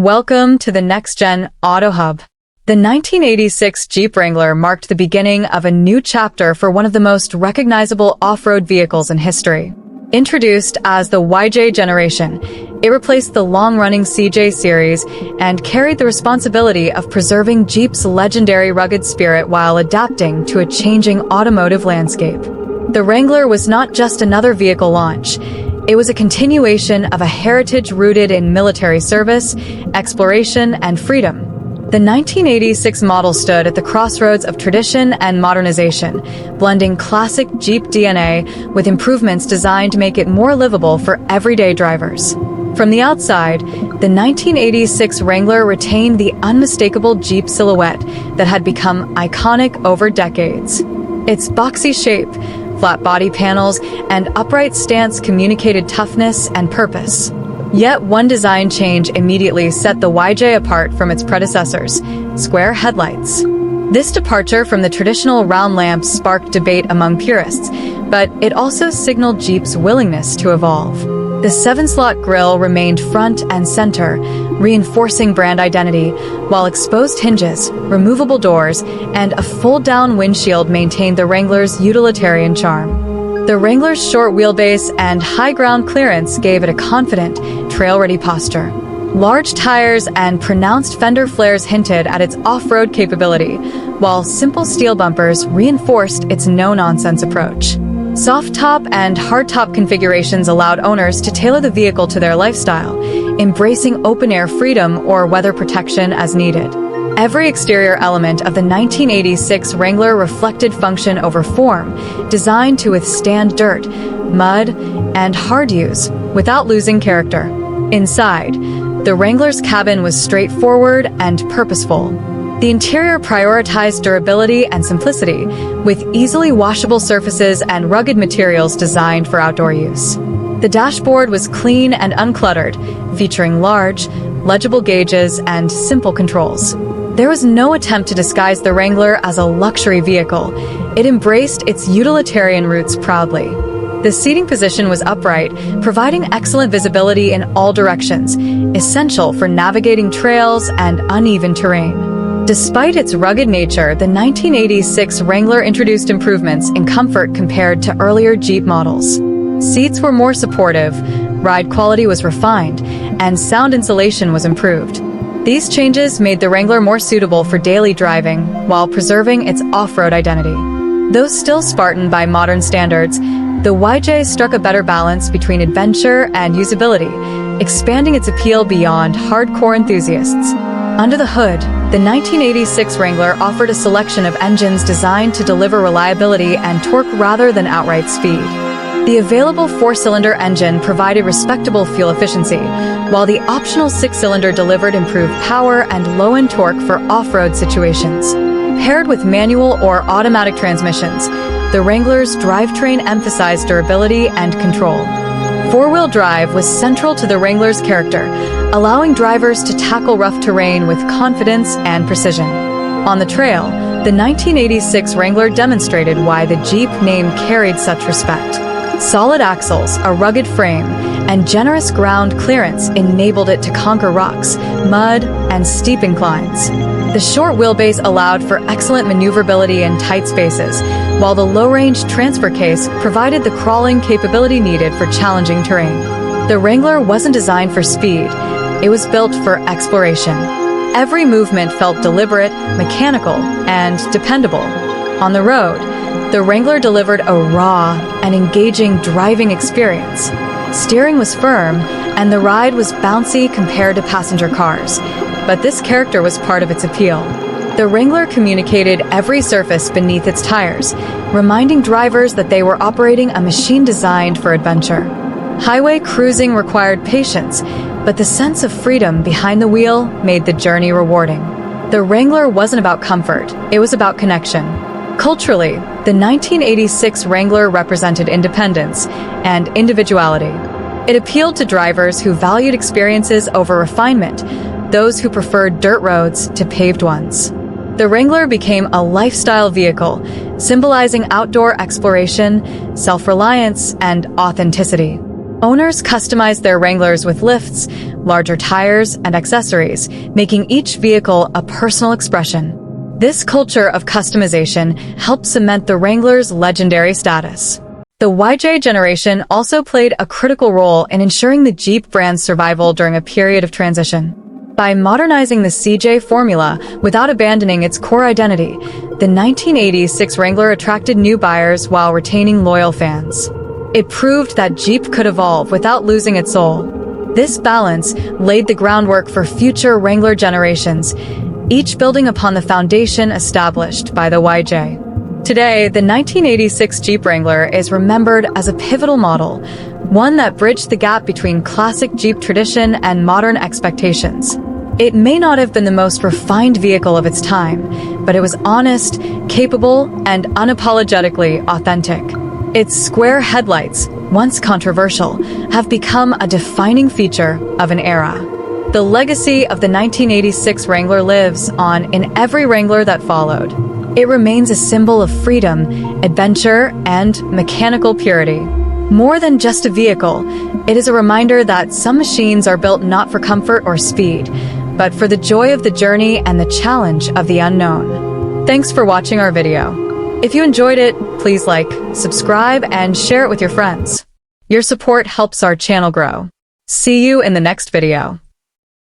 Welcome to the next-gen Auto Hub. The 1986 Jeep Wrangler marked the beginning of a new chapter for one of the most recognizable off-road vehicles in history. Introduced as the YJ generation, it replaced the long-running CJ series and carried the responsibility of preserving Jeep's legendary rugged spirit while adapting to a changing automotive landscape. The Wrangler was not just another vehicle launch. It was a continuation of a heritage rooted in military service, exploration, and freedom. The 1986 model stood at the crossroads of tradition and modernization, blending classic Jeep DNA with improvements designed to make it more livable for everyday drivers. From the outside, the 1986 Wrangler retained the unmistakable Jeep silhouette that had become iconic over decades. Its boxy shape, flat body panels, and upright stance communicated toughness and purpose. Yet one design change immediately set the YJ apart from its predecessors: square headlights. This departure from the traditional round lamps sparked debate among purists, but it also signaled Jeep's willingness to evolve. The 7-slot grille remained front and center, reinforcing brand identity, while exposed hinges, removable doors, and a fold-down windshield maintained the Wrangler's utilitarian charm. The Wrangler's short wheelbase and high ground clearance gave it a confident, trail-ready posture. Large tires and pronounced fender flares hinted at its off-road capability, while simple steel bumpers reinforced its no-nonsense approach. Soft-top and hard-top configurations allowed owners to tailor the vehicle to their lifestyle, embracing open-air freedom or weather protection as needed. Every exterior element of the 1986 Wrangler reflected function over form, designed to withstand dirt, mud, and hard use without losing character. Inside, the Wrangler's cabin was straightforward and purposeful. The interior prioritized durability and simplicity, with easily washable surfaces and rugged materials designed for outdoor use. The dashboard was clean and uncluttered, featuring large, legible gauges and simple controls. There was no attempt to disguise the Wrangler as a luxury vehicle. It embraced its utilitarian roots proudly. The seating position was upright, providing excellent visibility in all directions, essential for navigating trails and uneven terrain. Despite its rugged nature, the 1986 Wrangler introduced improvements in comfort compared to earlier Jeep models. Seats were more supportive, ride quality was refined, and sound insulation was improved. These changes made the Wrangler more suitable for daily driving while preserving its off-road identity. Though still Spartan by modern standards, the YJ struck a better balance between adventure and usability, expanding its appeal beyond hardcore enthusiasts. Under the hood, the 1986 Wrangler offered a selection of engines designed to deliver reliability and torque rather than outright speed. The available 4-cylinder engine provided respectable fuel efficiency, while the optional 6-cylinder delivered improved power and low-end torque for off-road situations. Paired with manual or automatic transmissions, the Wrangler's drivetrain emphasized durability and control. 4-wheel drive was central to the Wrangler's character, allowing drivers to tackle rough terrain with confidence and precision. On the trail, the 1986 Wrangler demonstrated why the Jeep name carried such respect. Solid axles, a rugged frame, and generous ground clearance enabled it to conquer rocks, mud, and steep inclines. The short wheelbase allowed for excellent maneuverability in tight spaces, while the low-range transfer case provided the crawling capability needed for challenging terrain. The Wrangler wasn't designed for speed. It was built for exploration. Every movement felt deliberate, mechanical, and dependable. On the road, the Wrangler delivered a raw and engaging driving experience. Steering was firm, and the ride was bouncy compared to passenger cars, but this character was part of its appeal. The Wrangler communicated every surface beneath its tires, reminding drivers that they were operating a machine designed for adventure. Highway cruising required patience, but the sense of freedom behind the wheel made the journey rewarding. The Wrangler wasn't about comfort, it was about connection. Culturally, the 1986 Wrangler represented independence and individuality. It appealed to drivers who valued experiences over refinement, those who preferred dirt roads to paved ones. The Wrangler became a lifestyle vehicle, symbolizing outdoor exploration, self-reliance, and authenticity. Owners customized their Wranglers with lifts, larger tires, and accessories, making each vehicle a personal expression. This culture of customization helped cement the Wrangler's legendary status. The YJ generation also played a critical role in ensuring the Jeep brand's survival during a period of transition. By modernizing the CJ formula without abandoning its core identity, the 1986 Wrangler attracted new buyers while retaining loyal fans. It proved that Jeep could evolve without losing its soul. This balance laid the groundwork for future Wrangler generations, each building upon the foundation established by the YJ. Today, the 1986 Jeep Wrangler is remembered as a pivotal model, one that bridged the gap between classic Jeep tradition and modern expectations. It may not have been the most refined vehicle of its time, but it was honest, capable, and unapologetically authentic. Its square headlights, once controversial, have become a defining feature of an era. The legacy of the 1986 Wrangler lives on in every Wrangler that followed. It remains a symbol of freedom, adventure, and mechanical purity. More than just a vehicle, it is a reminder that some machines are built not for comfort or speed, but for the joy of the journey and the challenge of the unknown. Thanks for watching our video. If you enjoyed it, please like, subscribe, and share it with your friends. Your support helps our channel grow. See you in the next video.